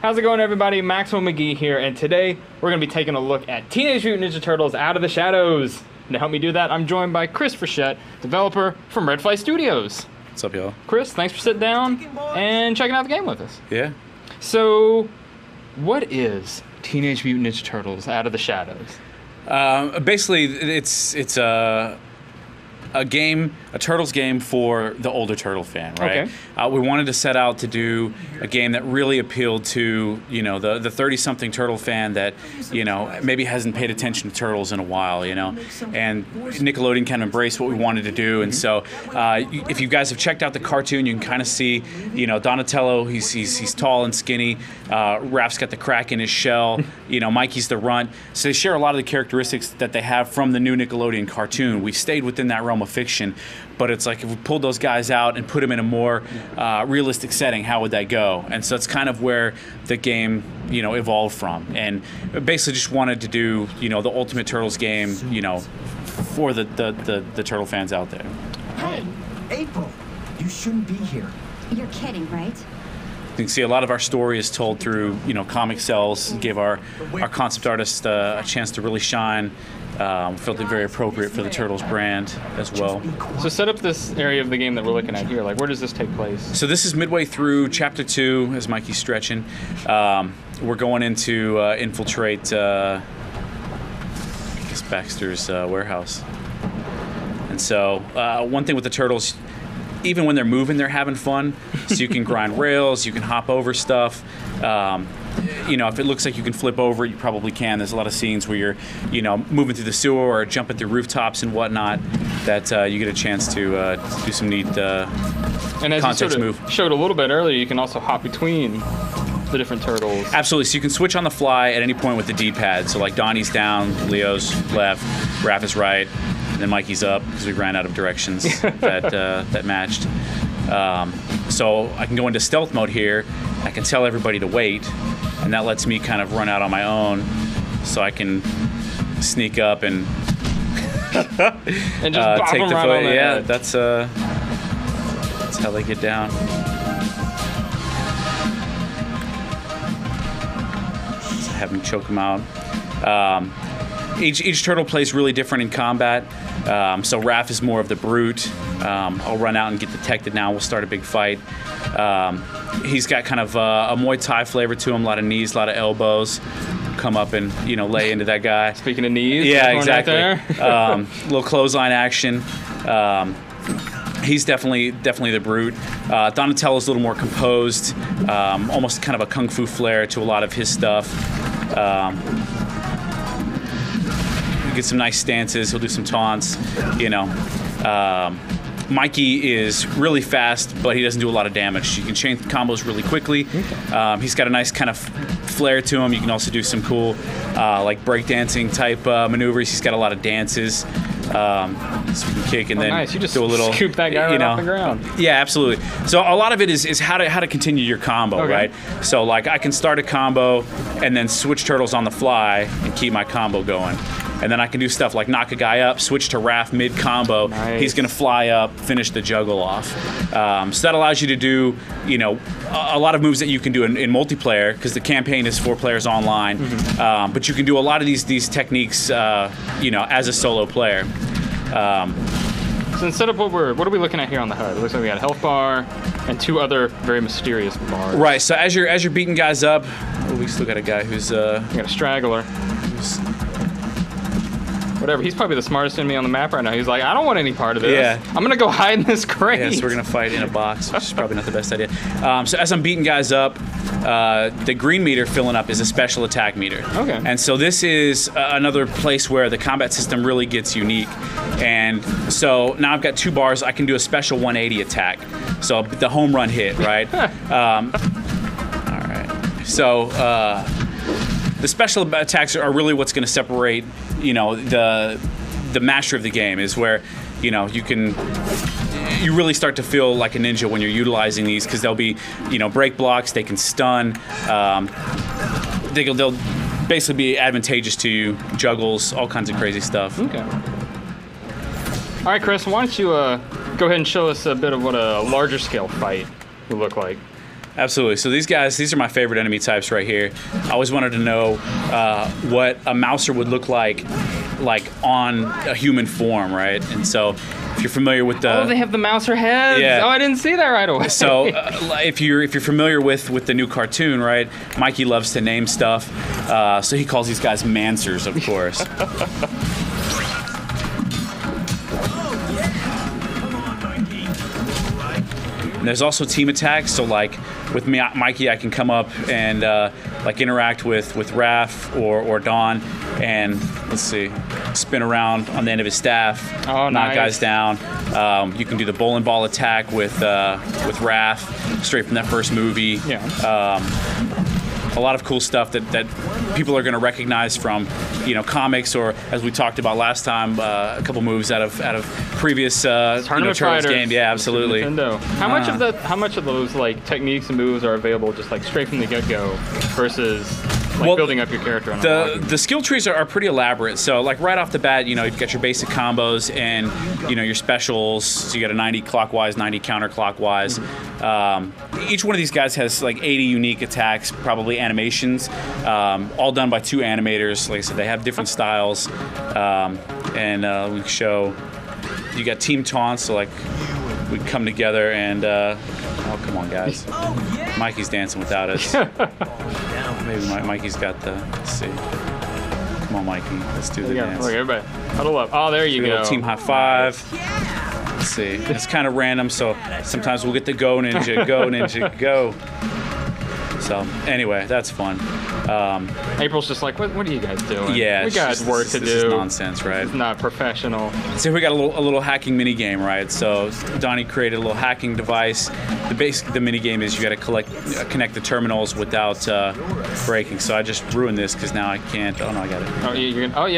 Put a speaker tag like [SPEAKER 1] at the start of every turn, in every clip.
[SPEAKER 1] How's it going, everybody? Maxwell McGee here, and today we're going to be taking a look at Teenage Mutant Ninja Turtles Out of the Shadows. And to help me do that, I'm joined by Chris Frechette, developer from Red Fly Studios.
[SPEAKER 2] What's up, y'all?
[SPEAKER 1] Chris, thanks for sitting down and checking out the game with us.
[SPEAKER 2] Yeah.
[SPEAKER 1] So, what is Teenage Mutant Ninja Turtles Out of the Shadows?
[SPEAKER 2] Basically, it's a game, a Turtles game for the older Turtle fan, right?
[SPEAKER 1] Okay.
[SPEAKER 2] We wanted to set out to do a game that really appealed to, you know, the 30-something Turtle fan that, you know, maybe hasn't paid attention to Turtles in a while, you know? And Nickelodeon kind of embraced what we wanted to do. And so if you guys have checked out the cartoon, you can kind of see, you know, Donatello, he's tall and skinny. Raph's got the crack in his shell. You know, Mikey's the runt. So they share a lot of the characteristics that they have from the new Nickelodeon cartoon. We've stayed within that realm of fiction, but it's like if we pulled those guys out and put them in a more realistic setting, how would that go? And so that's kind of where the game, you know, evolved from. And basically just wanted to do, you know, the ultimate Turtles game, you know, for the Turtle fans out there.
[SPEAKER 3] Hey, April, you shouldn't be here.
[SPEAKER 4] You're kidding, right?
[SPEAKER 2] You can see a lot of our story is told through, you know, comic cells. Gave our concept artists a chance to really shine. Felt it very appropriate for the Turtles brand as well.
[SPEAKER 1] So set up this area of the game that we're looking at here. Like, where does this take place?
[SPEAKER 2] So this is midway through Chapter 2, as Mikey's stretching. We're going into infiltrate, I guess, Baxter's warehouse. And so one thing with the Turtles, even when they're moving, they're having fun. So you can grind rails, you can hop over stuff. You know, if it looks like you can flip over it, you probably can. There's a lot of scenes where you're, you know, moving through the sewer or jumping through rooftops and whatnot that you get a chance to do some neat
[SPEAKER 1] and as
[SPEAKER 2] context
[SPEAKER 1] you sort
[SPEAKER 2] move.
[SPEAKER 1] of showed a little bit earlier, you can also hop between the different turtles.
[SPEAKER 2] Absolutely. So you can switch on the fly at any point with the D-pad. So like Donnie's down, Leo's left, Raph is right, and then Mikey's up because we ran out of directions that matched. So I can go into stealth mode here. I can tell everybody to wait, and that lets me kind of run out on my own, so I can sneak up and
[SPEAKER 1] and just bop
[SPEAKER 2] take
[SPEAKER 1] them
[SPEAKER 2] the
[SPEAKER 1] right
[SPEAKER 2] foot.
[SPEAKER 1] on the
[SPEAKER 2] Yeah,
[SPEAKER 1] head.
[SPEAKER 2] that's how they get down. So have them choke them out. Each turtle plays really different in combat. So Raph is more of the brute. I'll run out and get detected now. We'll start a big fight. He's got kind of a Muay Thai flavor to him, a lot of knees, a lot of elbows. Come up and, you know, lay into that guy.
[SPEAKER 1] Speaking of knees,
[SPEAKER 2] yeah, exactly.
[SPEAKER 1] Right
[SPEAKER 2] Little clothesline action. He's definitely the brute. Donatello's a little more composed, almost kind of a kung fu flair to a lot of his stuff. Get some nice stances. He'll do some taunts, you know. Mikey is really fast, but he doesn't do a lot of damage. You can chain combos really quickly. Okay. He's got a nice kind of flair to him. You can also do some cool, like breakdancing type maneuvers. He's got a lot of dances. So you can kick and then
[SPEAKER 1] nice. You just
[SPEAKER 2] do a little,
[SPEAKER 1] scoop that guy right off the ground.
[SPEAKER 2] Yeah, absolutely. So a lot of it is how to continue your combo,
[SPEAKER 1] okay.
[SPEAKER 2] right? So like I can start a combo and then switch turtles on the fly and keep my combo going. And then I can do stuff like knock a guy up, switch to Raph mid-combo. Nice. He's going to fly up, finish the juggle off. So that allows you to do, you know, a lot of moves that you can do in multiplayer because the campaign is 4 players online. Mm-hmm. But you can do a lot of these techniques, you know, as a solo player.
[SPEAKER 1] So instead of what are we looking at here on the HUD? It looks like we got a health bar and 2 other very mysterious bars.
[SPEAKER 2] Right. So as you're beating guys up, we still got a guy who's
[SPEAKER 1] we got a straggler. Whatever, he's probably the smartest enemy on the map right now. He's like, I don't want any part of this. Yeah. I'm gonna go hide in this crate.
[SPEAKER 2] Yeah, so we're gonna fight in a box, which is probably not the best idea. So as I'm beating guys up, the green meter filling up is a special attack meter.
[SPEAKER 1] Okay.
[SPEAKER 2] And so this is another place where the combat system really gets unique. And so now I've got 2 bars. I can do a special 180 attack. So the home run hit, right? All right. So the special attacks are really what's going to separate, you know, the master of the game is where, you know, you really start to feel like a ninja when you're utilizing these because they'll be, you know, break blocks, they can stun, they'll basically be advantageous to you, juggles, all kinds of crazy stuff.
[SPEAKER 1] Okay. All right, Chris, why don't you go ahead and show us a bit of what a larger scale fight would look like?
[SPEAKER 2] Absolutely. So these are my favorite enemy types right here. I always wanted to know what a mouser would look like on a human form, right? And so if you're familiar with the...
[SPEAKER 1] Oh, they have the mouser heads.
[SPEAKER 2] Yeah.
[SPEAKER 1] Oh, I didn't see that right away.
[SPEAKER 2] So if you're familiar with the new cartoon, right? Mikey loves to name stuff, so he calls these guys mansers, of course. And there's also team attacks. So like with me, Mikey, I can come up and like interact with Raph or Dawn, and let's see, spin around on the end of his staff,
[SPEAKER 1] knock
[SPEAKER 2] guys down. You can do the bowling ball attack with Raph, straight from that first movie.
[SPEAKER 1] Yeah.
[SPEAKER 2] A lot of cool stuff that people are going to recognize from, comics, or as we talked about last time, a couple moves out of previous Turtles game. Yeah, absolutely.
[SPEAKER 1] Nintendo. How much of those like techniques and moves are available just like straight from the get-go versus like building up your character on
[SPEAKER 2] the skill trees are pretty elaborate. So like right off the bat, you've got your basic combos and your specials. So you got a 90 clockwise, 90 counterclockwise. Each one of these guys has like 80 unique attacks, probably animations, all done by 2 animators. Like I said, they have different styles, and we show. You got team taunts, so like we come together and oh, come on, guys. Mikey's dancing without us. Maybe Mikey's got the. Let's see. Come on, Mikey. Let's do the dance.
[SPEAKER 1] Look, everybody, huddle up. Oh, there you go.
[SPEAKER 2] Team high five. Let's see. It's kind of random, so sometimes we'll get the go ninja, go ninja, go. So anyway, that's fun.
[SPEAKER 1] April's just like, what are you guys doing?
[SPEAKER 2] Yeah,
[SPEAKER 1] we got work to do.
[SPEAKER 2] This is nonsense, right?
[SPEAKER 1] It's not professional.
[SPEAKER 2] So we got a little hacking mini game, right? So Donnie created a little hacking device. The mini game is you got to connect the terminals without breaking. So I just ruined this because now I can't. Oh no, I got it.
[SPEAKER 1] Oh, you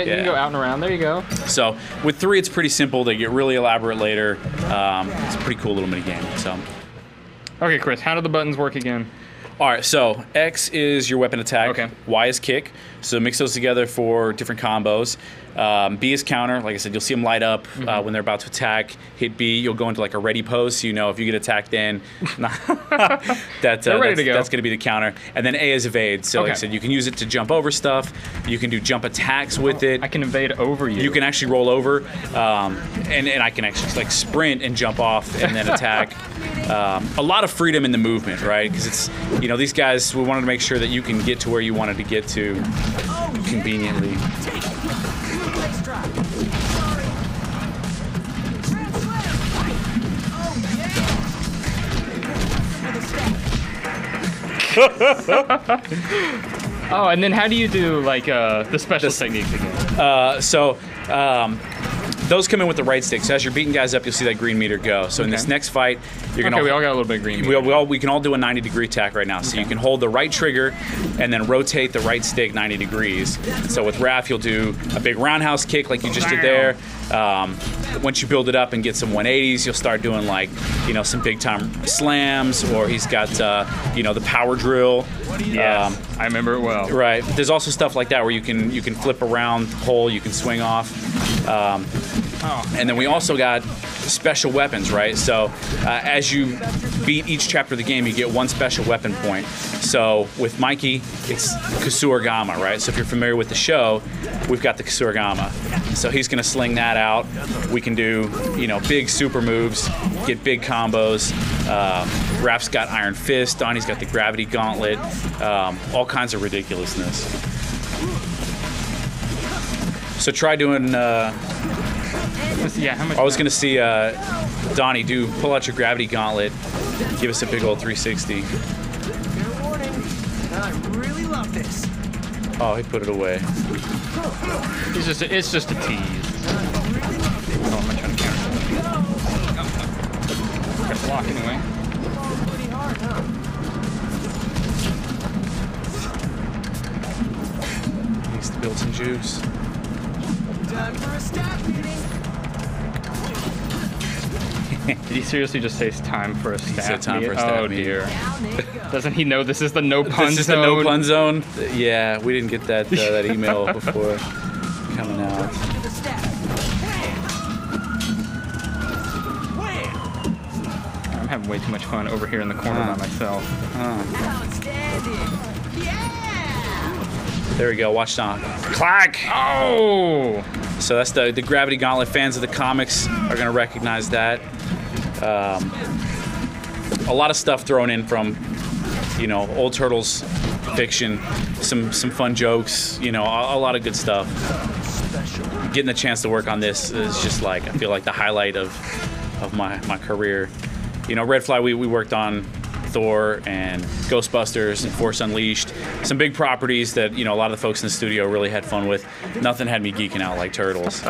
[SPEAKER 1] can go out and around. There you go.
[SPEAKER 2] So with 3, it's pretty simple. They get really elaborate later. It's a pretty cool little mini game. So.
[SPEAKER 1] Okay, Chris, how do the buttons work again?
[SPEAKER 2] All right, so X is your weapon attack.
[SPEAKER 1] Okay.
[SPEAKER 2] Y is kick. So mix those together for different combos. B is counter. Like I said, you'll see them light up when they're about to attack. Hit B, you'll go into like a ready pose. So if you get attacked in, that's going to be the counter. And then A is evade. So like I said, you can use it to jump over stuff. You can do jump attacks with it.
[SPEAKER 1] I can evade over you.
[SPEAKER 2] You can actually roll over, and I can actually like sprint and jump off and then attack. A lot of freedom in the movement, right? Because it's, these guys, we wanted to make sure that you can get to where you wanted to get to conveniently.
[SPEAKER 1] Oh, and then how do you do like the special techniques again?
[SPEAKER 2] Those come in with the right stick. So as you're beating guys up, you'll see that green meter go. So in this next fight, you're gonna.
[SPEAKER 1] We all got a little bit of green meter.
[SPEAKER 2] We can all do a 90-degree attack right now. So you can hold the right trigger and then rotate the right stick 90 degrees. So with Raph, you'll do a big roundhouse kick like you just did there. Once you build it up and get some 180s, you'll start doing like, some big time slams, or he's got, the power drill.
[SPEAKER 1] Yes, I remember it well.
[SPEAKER 2] Right. But there's also stuff like that where you can flip around the pole, you can swing off. And then we also got special weapons, right? So as you beat each chapter of the game, you get 1 special weapon point. So with Mikey, it's Kasuragama, right? So if you're familiar with the show, we've got the Kasuragama. So he's going to sling that out. We can do, big super moves, get big combos. Raph's got Iron Fist. Donnie's got the Gravity Gauntlet. All kinds of ridiculousness. So try doing... I was going to see Donnie pull out your Gravity Gauntlet, give us a big old 360.
[SPEAKER 3] Fair warning. I really love this.
[SPEAKER 2] Oh, he put it away.
[SPEAKER 1] It's just a tease. Oh, I'm trying to counter. Got a block anyway.
[SPEAKER 3] Pretty hard, huh?
[SPEAKER 2] Needs to build some juice.
[SPEAKER 3] Time for a stat meeting.
[SPEAKER 1] Did he seriously just say it's time for a stat?
[SPEAKER 2] He said time for a stat meeting.
[SPEAKER 1] Dear. Doesn't he know this is the no pun zone?
[SPEAKER 2] This is the no pun zone? Yeah, we didn't get that email before coming out.
[SPEAKER 1] having way too much fun over here in the corner by myself.
[SPEAKER 2] There we go. Watch now. Clack!
[SPEAKER 1] Oh!
[SPEAKER 2] So that's the Gravity Gauntlet. Fans of the comics are going to recognize that. A lot of stuff thrown in from, you know, old Turtles fiction, some fun jokes, you know, a lot of good stuff. Getting the chance to work on this is just like, I feel like the highlight of my career. You know, Red Fly, we worked on Thor and Ghostbusters and Force Unleashed, some big properties that, you know, a lot of the folks in the studio really had fun with. Nothing had me geeking out like Turtles.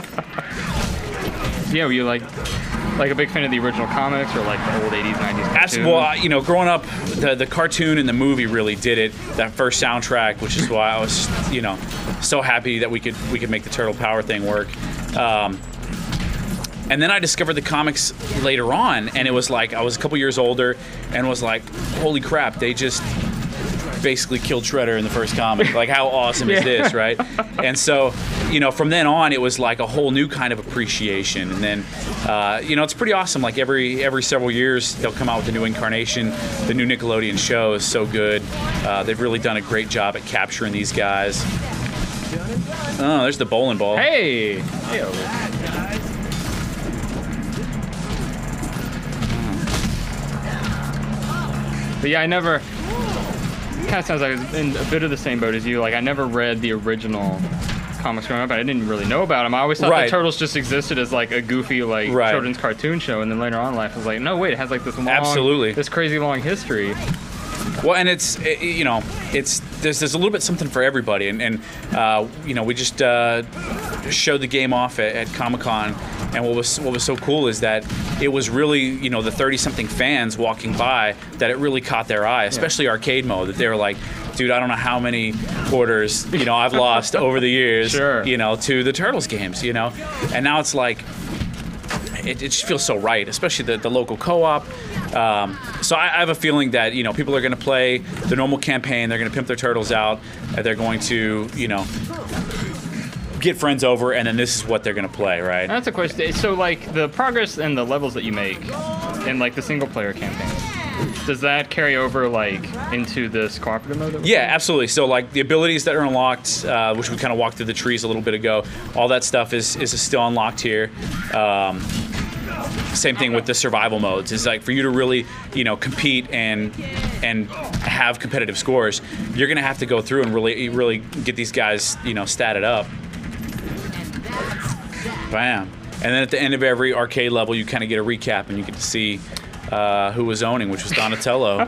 [SPEAKER 1] Yeah, were you like a big fan of the original comics or like the old 80s, 90s cartoons?
[SPEAKER 2] Well, you know, growing up, the cartoon and the movie really did it. That first soundtrack, which is why I was, you know, so happy that we could make the Turtle Power thing work. And then I discovered the comics later on, and it was like I was a couple years older, and was like, holy crap, they just basically killed Shredder in the first comic. Like, how awesome is this, right? And so, you know, from then on, it was like a whole new kind of appreciation. And then, you know, it's pretty awesome. Like every several years, they'll come out with a new incarnation. The new Nickelodeon show is so good. They've really done a great job at capturing these guys. Oh, there's the bowling ball.
[SPEAKER 1] Hey! Hey, but yeah, I never. Kind of sounds like I was in a bit of the same boat as you. Like, I never read the original comics growing up. I didn't really know about them. I always thought the Turtles just existed as like a goofy like children's cartoon show, and then later on in life, I was like, no, wait, it has like this long, this crazy long history.
[SPEAKER 2] Well, and you know, there's a little bit something for everybody, and you know, we just showed the game off at Comic-Con, and what was so cool is that it was really, you know, the 30-something fans walking by that it really caught their eye, especially arcade mode, that they were like, dude, I don't know how many quarters, you know, I've lost over the years, you know, to the Turtles games, you know, and now it's like, it just feels so right, especially the local co-op. So I have a feeling that, you know, people are going to play the normal campaign, they're going to pimp their Turtles out, they're going to, you know, get friends over, and then this is what they're going to play, right?
[SPEAKER 1] That's a question. So, like, the progress and the levels that you make in, like, the single-player campaign, does that carry over, like, into this cooperative mode?
[SPEAKER 2] Yeah, absolutely. So, like, the abilities that are unlocked, which we kind of walked through the trees a little bit ago, all that stuff is still unlocked here. Same thing with the survival modes. It's like, for you to really, you know, compete and have competitive scores, you're going to have to go through and really get these guys, you know, statted up. Bam. And then at the end of every arcade level, you kind of get a recap, and you get to see who was owning, which was Donatello.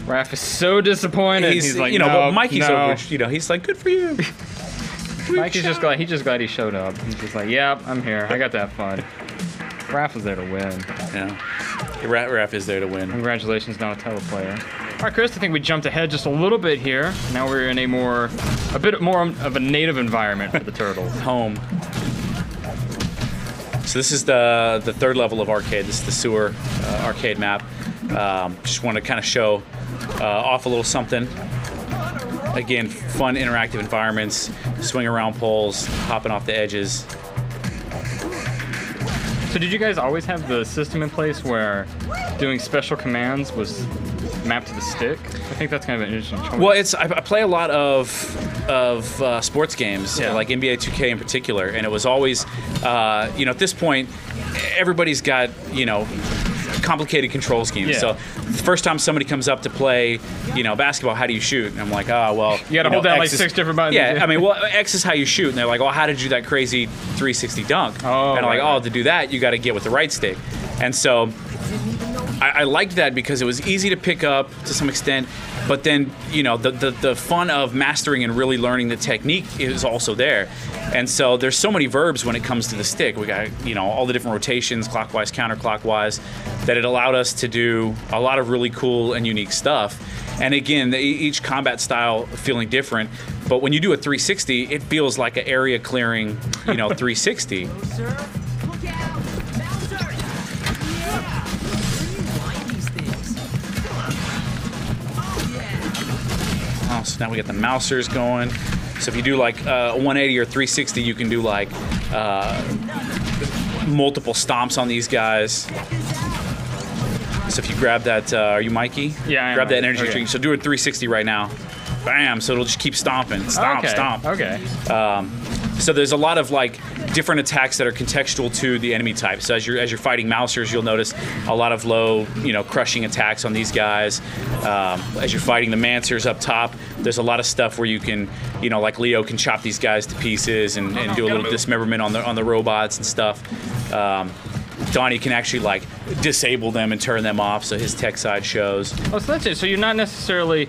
[SPEAKER 1] Raph is so disappointed. He's like,
[SPEAKER 2] you know,
[SPEAKER 1] no,
[SPEAKER 2] but Mikey's over, you know, he's like, good for you.
[SPEAKER 1] Mikey's just glad he showed up. He's just like, yep, I'm here. I got to have fun. Raph was there to win.
[SPEAKER 2] Yeah. Raph is there to win.
[SPEAKER 1] Congratulations, Donatello player. All right, Chris, I think we jumped ahead just a little bit here. Now we're in a bit more of a native environment for the Turtles.
[SPEAKER 2] Home. So this is the third level of arcade. This is the sewer arcade map. Just want to kind of show off a little something. Again, fun interactive environments, swing around poles, hopping off the edges.
[SPEAKER 1] So did you guys always have the system in place where doing special commands was mapped to the stick? I think that's kind of an interesting choice.
[SPEAKER 2] Well, I play a lot of sports games, like NBA 2K in particular, and it was always, you know, at this point, everybody's got, you know, complicated control schemes.
[SPEAKER 1] Yeah.
[SPEAKER 2] So the first time somebody comes up to play, you know, basketball, how do you shoot? And I'm like, oh, well,
[SPEAKER 1] you gotta hold down like 6 different buttons.
[SPEAKER 2] Yeah, I mean, well, X is how you shoot. And they're like, well, how did you do that crazy 360 dunk?
[SPEAKER 1] Oh,
[SPEAKER 2] and I'm like, oh, to do that, you got to get with the right stick. And so I liked that because it was easy to pick up to some extent, but then, you know, the fun of mastering and really learning the technique is also there. And so there's so many verbs when it comes to the stick. We got, you know, all the different rotations, clockwise, counterclockwise, that it allowed us to do a lot of really cool and unique stuff. And again, each combat style feeling different, but when you do a 360, it feels like an area clearing, you know, 360. So now we got the mousers going. So if you do like 180 or 360, you can do like multiple stomps on these guys. So if you grab that, are you Mikey?
[SPEAKER 1] Yeah,
[SPEAKER 2] grab that energy drink. So do a 360 right now. Bam! So it'll just keep stomping. Stomp, stomp.
[SPEAKER 1] Okay.
[SPEAKER 2] So there's a lot of like different attacks that are contextual to the enemy type. So as you're fighting mousers, you'll notice a lot of low, crushing attacks on these guys. As you're fighting the mancers up top, there's a lot of stuff where you can, like Leo can chop these guys to pieces and do a little dismemberment on the robots and stuff. Donnie can actually like disable them and turn them off, so his tech side shows.
[SPEAKER 1] Oh, so that's it. So you're not necessarily,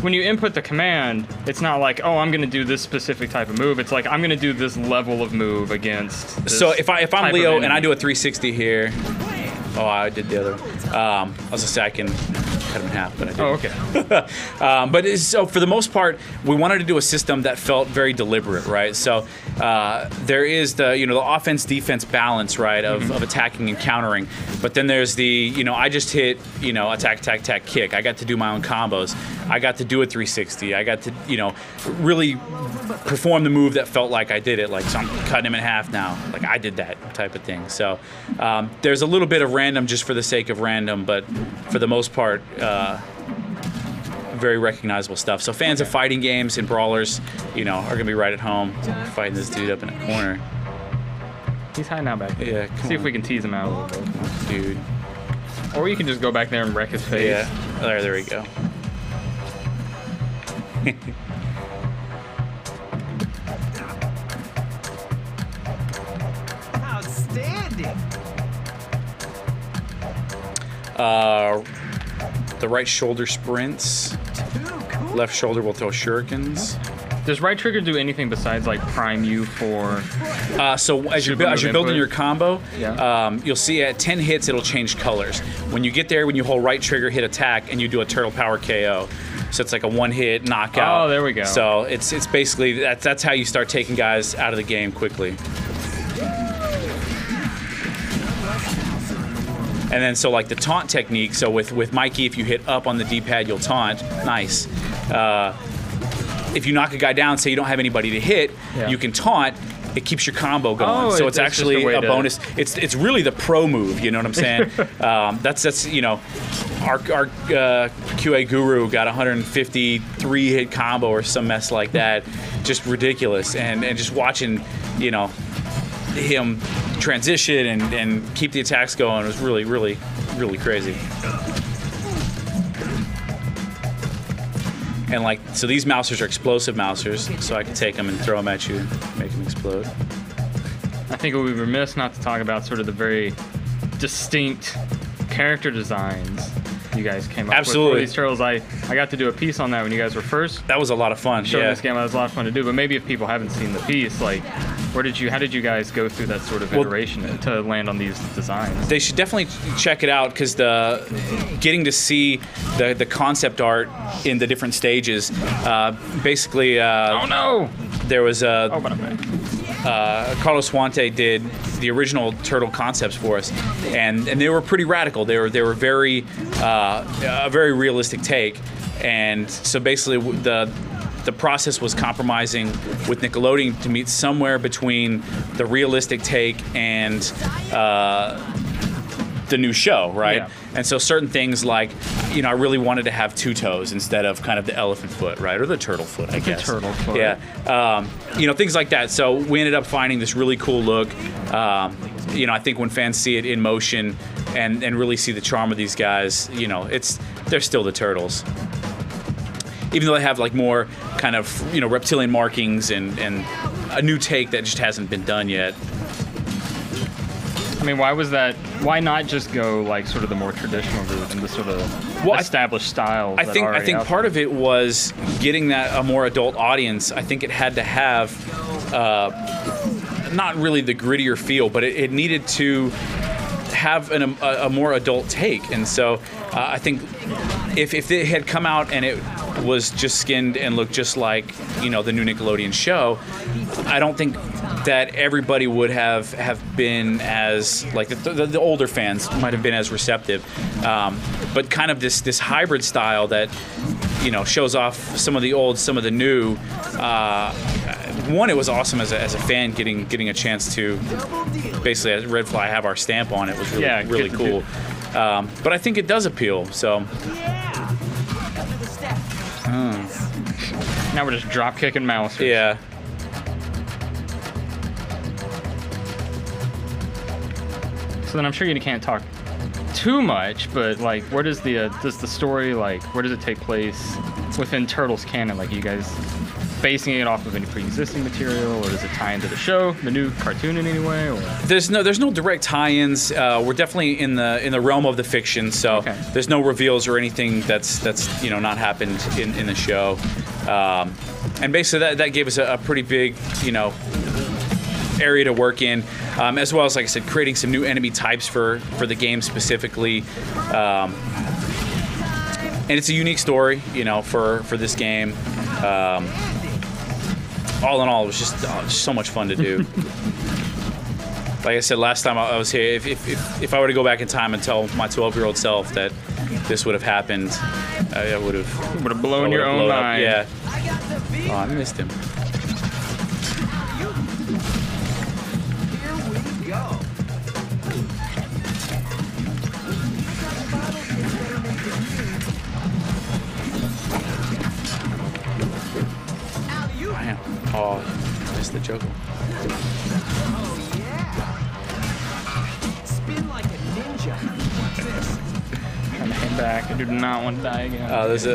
[SPEAKER 1] when you input the command, it's not like, oh, I'm going to do this specific type of move. It's like, I'm going to do this level of move against this.
[SPEAKER 2] So if I'm Leo and I do a 360 here, oh, I did the other. I was gonna say I can cut them in half, but I didn't.
[SPEAKER 1] Oh, okay.
[SPEAKER 2] So for the most part, we wanted to do a system that felt very deliberate, right? So there is the the offense-defense balance, right, of attacking and countering. But then there's the I just hit attack, kick. I got to do my own combos. I got to do a 360. I got to really perform the move that felt like I did it. Like, so I'm cutting him in half now. Like I did that type of thing. So there's a little bit of random just for the sake of random, but for the most part, very recognizable stuff. So fans of fighting games and brawlers, are gonna be right at home fighting this dude up in a corner.
[SPEAKER 1] He's hiding out back there.
[SPEAKER 2] Yeah,
[SPEAKER 1] see if we can tease him out a little bit.
[SPEAKER 2] Dude.
[SPEAKER 1] Or you can just go back there and wreck his face.
[SPEAKER 2] Yeah, there we go.
[SPEAKER 3] Outstanding.
[SPEAKER 2] The right shoulder sprints. Left shoulder will throw shurikens.
[SPEAKER 1] Does right trigger do anything besides like prime you for?
[SPEAKER 2] So as you're building your combo,
[SPEAKER 1] yeah.
[SPEAKER 2] You'll see at 10 hits it'll change colors. When you get there, when you hold right trigger, hit attack, and you do a turtle power KO. So it's like a one-hit knockout.
[SPEAKER 1] Oh, there we go.
[SPEAKER 2] So it's basically that's how you start taking guys out of the game quickly. And then so like the taunt technique, so with Mikey, if you hit up on the D-pad, you'll taunt. Nice. If you knock a guy down, say you don't have anybody to hit, you can taunt. It keeps your combo going. So it's actually a bonus. It's really the pro move, you know what I'm saying? That's our QA guru got 153 hit combo or some mess like that. Just ridiculous. And just watching, him transition and keep the attacks going was really, really, really crazy. And like, so these mousers are explosive mousers, so I can take them and throw them at you, make them explode.
[SPEAKER 1] I think it would be remiss not to talk about sort of the very distinct character designs you guys came up with for these turtles. I got to do a piece on that when you guys were first.
[SPEAKER 2] That was a lot of fun.
[SPEAKER 1] Showing this game, that was a lot of fun to do. But maybe if people haven't seen the piece, like, how did you guys go through that sort of iteration to land on these designs?
[SPEAKER 2] They should definitely check it out because getting to see the concept art in the different stages, basically.
[SPEAKER 1] Oh no!
[SPEAKER 2] There was
[SPEAKER 1] a.
[SPEAKER 2] Carlos Huante did the original turtle concepts for us, and they were pretty radical. They were very a very realistic take, and so basically the process was compromising with Nickelodeon to meet somewhere between the realistic take and the new show, right?
[SPEAKER 1] Yeah.
[SPEAKER 2] And so certain things like, I really wanted to have two toes instead of kind of the elephant foot, right? Or the turtle foot, I guess.
[SPEAKER 1] The turtle foot.
[SPEAKER 2] Yeah. Things like that. So we ended up finding this really cool look. I think when fans see it in motion and really see the charm of these guys, they're still the turtles. Even though they have like more kind of, reptilian markings and a new take that just hasn't been done yet.
[SPEAKER 1] I mean, why not just go like sort of the more traditional route and the sort of established styles?
[SPEAKER 2] I think part of it was getting that a more adult audience. I think it had to have not really the grittier feel, but it needed to have a more adult take. And so I think if it had come out and it was just skinned and looked just like the new Nickelodeon show, I don't think that everybody would have been as like the older fans might have been as receptive, but kind of this hybrid style that shows off some of the old, some of the new. One, it was awesome as a fan getting a chance to basically, as Red Fly, have our stamp on it was really cool. But I think it does appeal. So.
[SPEAKER 1] Now we're just drop kicking mouse.
[SPEAKER 2] Yeah.
[SPEAKER 1] So then I'm sure you can't talk too much, but like, where does the story, like, where does it take place within Turtles canon? Like, are you guys basing it off of any pre-existing material, or does it tie into the show, the new cartoon in any way? Or?
[SPEAKER 2] There's no direct tie-ins. We're definitely in the realm of the fiction, so there's no reveals or anything that's not happened in the show. And basically that gave us a pretty big area to work in, as well as, like I said, creating some new enemy types for the game specifically. And it's a unique story, for this game. All in all, it was just so much fun to do. Like I said last time I was here, if I were to go back in time and tell my 12-year-old self that this would have happened, I would have
[SPEAKER 1] blown your own mind.
[SPEAKER 2] Yeah. Oh, I missed him. Oh, I missed the joke.
[SPEAKER 3] Oh, yeah. Spin like a ninja.
[SPEAKER 1] Trying to come back. I do not want to die again.
[SPEAKER 2] Oh, there's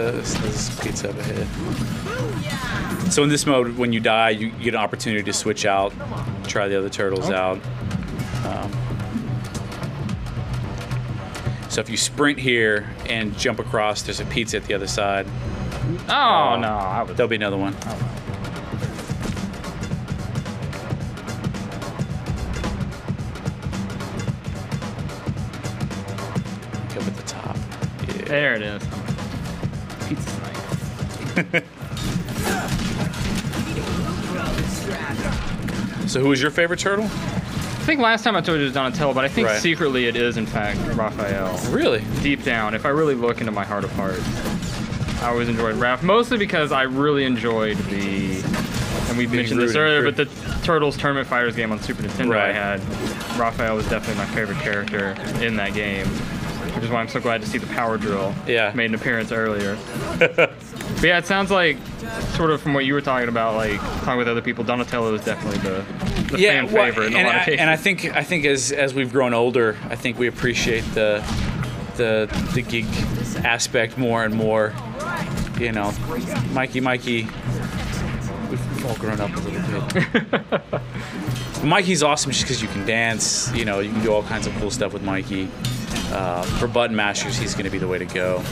[SPEAKER 2] pizza up ahead. So in this mode, when you die, you get an opportunity to switch out, try the other turtles out. So if you sprint here and jump across, there's a pizza at the other side.
[SPEAKER 1] Oh, no.
[SPEAKER 2] There'll be another one.
[SPEAKER 1] Oh.
[SPEAKER 2] Up at the top. Yeah.
[SPEAKER 1] There it is. Pizza night.
[SPEAKER 2] So who was your favorite turtle?
[SPEAKER 1] I think last time I told you it was Donatello, but I think secretly it is, in fact, Raphael.
[SPEAKER 2] Really?
[SPEAKER 1] Deep down, if I really look into my heart of hearts, I always enjoyed Raph, mostly because I really enjoyed and we mentioned this earlier, but the Turtles Tournament Fighters game on Super Nintendo I had, Raphael was definitely my favorite character in that game, which is why I'm so glad to see the Power Drill made an appearance earlier. But yeah, it sounds like, sort of from what you were talking about, like talking with other people, Donatello is definitely the fan favorite in a lot of cases.
[SPEAKER 2] And I think as we've grown older, I think we appreciate the geek aspect more and more. Mikey, we've all grown up a little bit. Mikey's awesome just because you can dance. You can do all kinds of cool stuff with Mikey. For button mashers, he's going to be the way to go.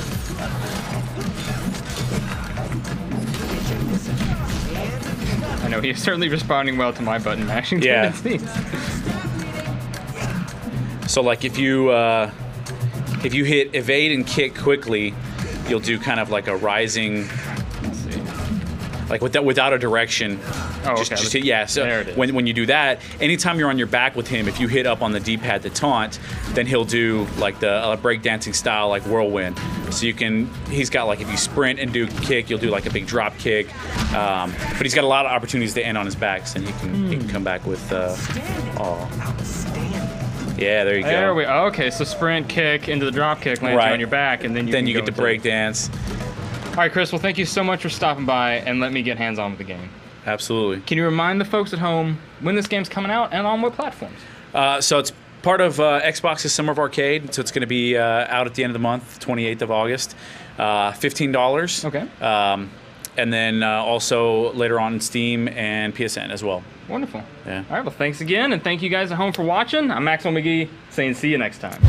[SPEAKER 1] I know he's certainly responding well to my button mashing tendencies.
[SPEAKER 2] So like if you hit evade and kick quickly, you'll do kind of like a rising, like without a direction.
[SPEAKER 1] Oh,
[SPEAKER 2] just
[SPEAKER 1] okay.
[SPEAKER 2] hit, so
[SPEAKER 1] there it is.
[SPEAKER 2] when you do that, anytime you're on your back with him, if you hit up on the D-pad to taunt, then he'll do like the breakdancing style, like whirlwind. So he's got like, if you sprint and do kick, you'll do like a big drop kick. But he's got a lot of opportunities to end on his back, so he can come back with, yeah, there you go.
[SPEAKER 1] Okay, so sprint, kick, into the drop kick, land you on your back, and then you
[SPEAKER 2] get to break dance.
[SPEAKER 1] All right, Chris, well, thank you so much for stopping by and letting me get hands-on with the game.
[SPEAKER 2] Absolutely.
[SPEAKER 1] Can you remind the folks at home when this game's coming out and on what platforms?
[SPEAKER 2] So it's part of Xbox's Summer of Arcade, so it's going to be out at the end of the month, 28th of August. $15.
[SPEAKER 1] Okay.
[SPEAKER 2] And then also later on in Steam and PSN as well.
[SPEAKER 1] Wonderful.
[SPEAKER 2] Yeah.
[SPEAKER 1] All right, well, thanks again, and thank you guys at home for watching. I'm Maxwell McGee, saying see you next time.